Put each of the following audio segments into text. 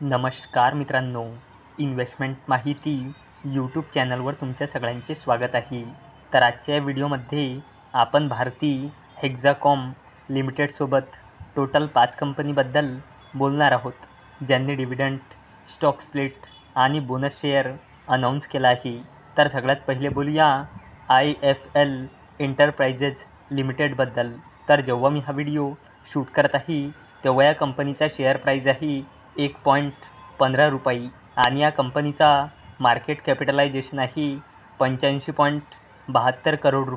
नमस्कार मित्रांनो, इन्व्हेस्टमेंट माहिती यूट्यूब चॅनलवर तुमच्या सगळ्यांचे स्वागत आहे. तर आजच्या व्हिडिओमध्ये आपण भारती हेक्झाकॉम लिमिटेडसोबत टोटल 5 कंपनीबद्दल बोलणार आहोत, ज्यांनी डिव्हिडंड, स्टॉक स्प्लिट आणि बोनस शेअर अनाऊन्स केला आहे. तर सगळ्यात पहिले बोलूया IFL एंटरप्राइजेस लिमिटेडबद्दल. तर जेव्हा मी हा व्हिडिओ शूट करत आहे तेव्हा या कंपनीचा शेअर प्राईज आहे ₹1.15 आणि या कंपनीचा मार्केट कॅपिटलायझेशन आहे ₹85.72 करोड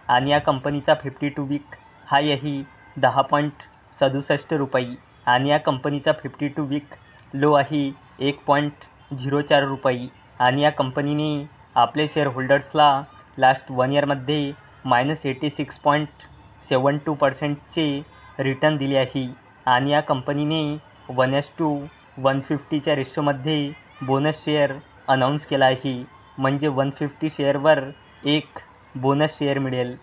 आणि या कंपनीचा 52 वीक हाय आहे ₹10.67 आणि या कंपनीचा 52 वीक लो आहे ₹1.04 आणि या कंपनीने आपले शेअर होल्डर्सला लास्ट 1 इयरमध्ये -86.72%चे रिटर्न दिले आहे आणि या कंपनीने 1:150च्या रेशोमध्ये बोनस शेअर अनाऊन्स केला आहे. म्हणजे 150 शेअरवर एक बोनस शेअर मिळेल,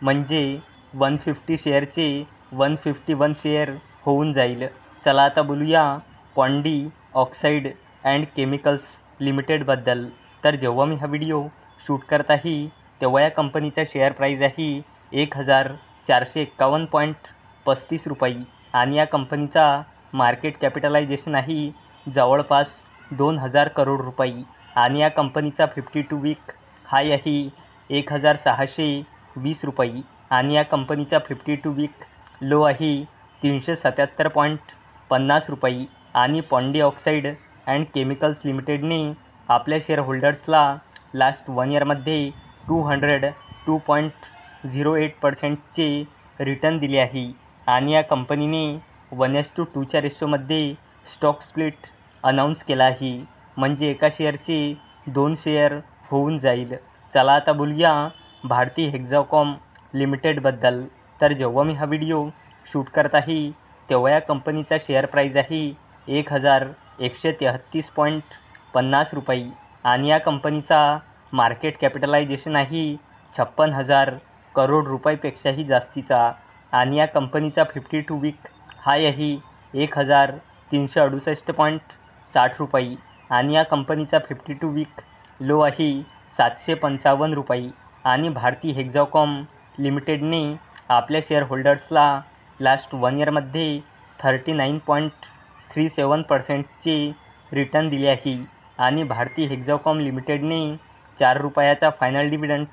म्हणजे 150 शेअरचे 151 शेअर होऊन जाईल. चला आता बोलूया पॉन्डी ऑक्साईड अँड केमिकल्स लिमिटेडबद्दल. तर जेव्हा मी हा व्हिडिओ शूट करत आहे तेव्हा या कंपनीचा शेअर प्राईज आहे ₹1,451.35 आणि या कंपनीचा मार्केट कॅपिटलायझेशन आहे जवळपास ₹2,000 करोड आणि या कंपनीचा 52 वीक हाय आहे ₹1,620 आणि या कंपनीचा 52 वीक लो आहे ₹377.50 आणि पॉन्डी ऑक्साईड अँड केमिकल्स लिमिटेडने आपल्या शेअर होल्डर्सला लास्ट 1 इयरमध्ये 202.08%चे रिटर्न दिले आहे आणि या कंपनीने 1:2च्या रेशोमध्ये स्टॉक स्प्लिट अनाऊन्स केला आहे, म्हणजे एका शेअरचे 2 शेअर होऊन जाईल. चला आता बोलूया भारती हेक्झाकॉम लिमिटेडबद्दल. तर जेव्हा मी हा व्हिडिओ शूट करत आहे तेव्हा या कंपनीचा शेअर प्राईज आहे ₹1,133.50 आणि या कंपनीचा मार्केट कॅपिटलायझेशन आहे 56,000 करोड रुपयापेक्षाही जास्तीचा आणि या कंपनीचा 52 वीक हाय आहे ₹1,368.60 आणि या कंपनीचा 52 वीक लो आहे ₹755 आणि भारती हेक्झाकॉम लिमिटेडने आपल्या शेअर होल्डर्सला लास्ट 1 इयरमध्ये 39.37%चे रिटर्न दिले आहे आणि भारती हेक्झाकॉम लिमिटेडने ₹4चा फायनल डिव्हिडंड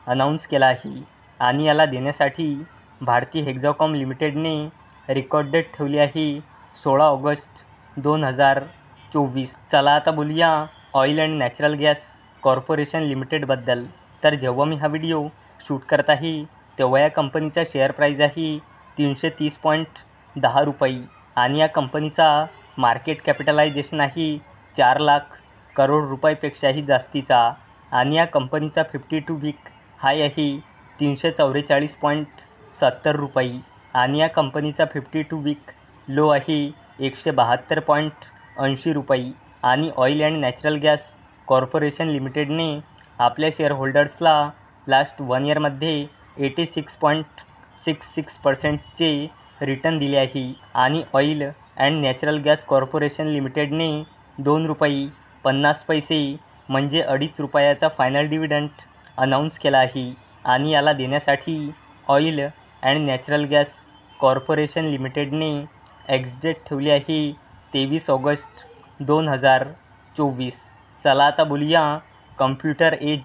अनाऊन्स केला आहे आणि याला देण्यासाठी भारती हेक्झाकॉम लिमिटेडने रेकॉर्ड डेट ठेवली आहे 16 ऑगस्ट 2024. चला आता बोलूया oil and natural gas corporation लिमिटेडबद्दल. तर जेव्हा मी हा व्हिडिओ शूट करत आहे तेव्हा या कंपनीचा शेअर प्राईज आहे ₹330.10 आणि या कंपनीचा मार्केट कॅपिटलायझेशन आहे 4 लाख करोड रुपयापेक्षाही जास्तीचा आणि या कंपनीचा 52 वीक हाय आहे ₹344.70 आणि या कंपनीचा 52 वीक लो आहे ₹172.80 आणि oil and natural gas corporation लिमिटेडने आपल्या शेअर होल्डर्सला लास्ट 1 इयरमध्ये 86.66%चे रिटर्न दिले आहे आणि oil and natural gas corporation लिमिटेडने ₹2.50 म्हणजे ₹2.5चा फायनल डिव्हिडंड अनाऊन्स केला आहे आणि याला देण्यासाठी oil and natural gas corporation लिमिटेडने एक्सडेट ठेवली आहे 23 ऑगस्ट 2024. चला आता बोलूया कम्प्युटर एज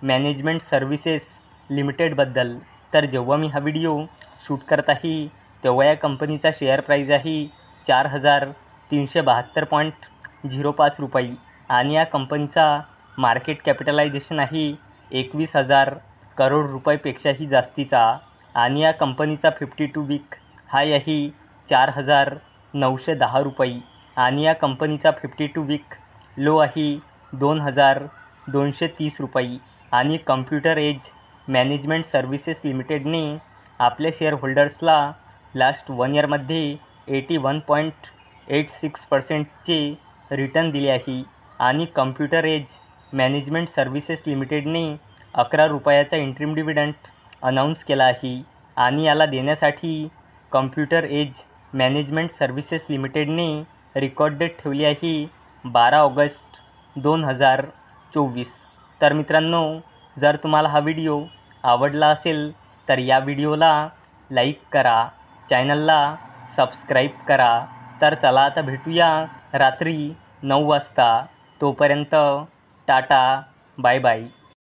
मॅनेजमेंट सर्व्हिसेस लिमिटेडबद्दल. तर जेव्हा मी हा व्हिडिओ शूट करत आहे तेव्हा या कंपनीचा शेअर प्राईज आहे ₹4,372.05 आणि या कंपनीचा मार्केट कॅपिटलायझेशन आहे 21,000 करोड रुपयापेक्षाही जास्तीचा आणि या कंपनीचा 52 वीक हाय आहे ₹4,910 आणि या कंपनीचा 52 वीक लो आहे ₹2,230 आणि कम्प्युटर एज मॅनेजमेंट सर्व्हिसेस लिमिटेडने आपल्या शेअर होल्डर्सला लास्ट 1 इयरमध्ये 81.86%चे रिटर्न दिले आहे आणि कम्प्युटर एज मॅनेजमेंट सर्व्हिसेस लिमिटेडने ₹11चा इंट्रीम डिव्हिडंड अनाऊन्स केला आहे आणि याला देण्यासाठी कम्प्युटर एज मॅनेजमेंट सर्व्हिसेस लिमिटेडने रेकॉर्ड डेट ठेवली आहे 12 ऑगस्ट 2024. तर मित्रांनो, जर तुम्हाला हा व्हिडिओ आवडला असेल तर या व्हिडिओला लाईक करा, चॅनलला सबस्क्राईब करा. तर चला आता भेटूया रात्री 9 वाजता. तोपर्यंत टाटा, बाय बाय.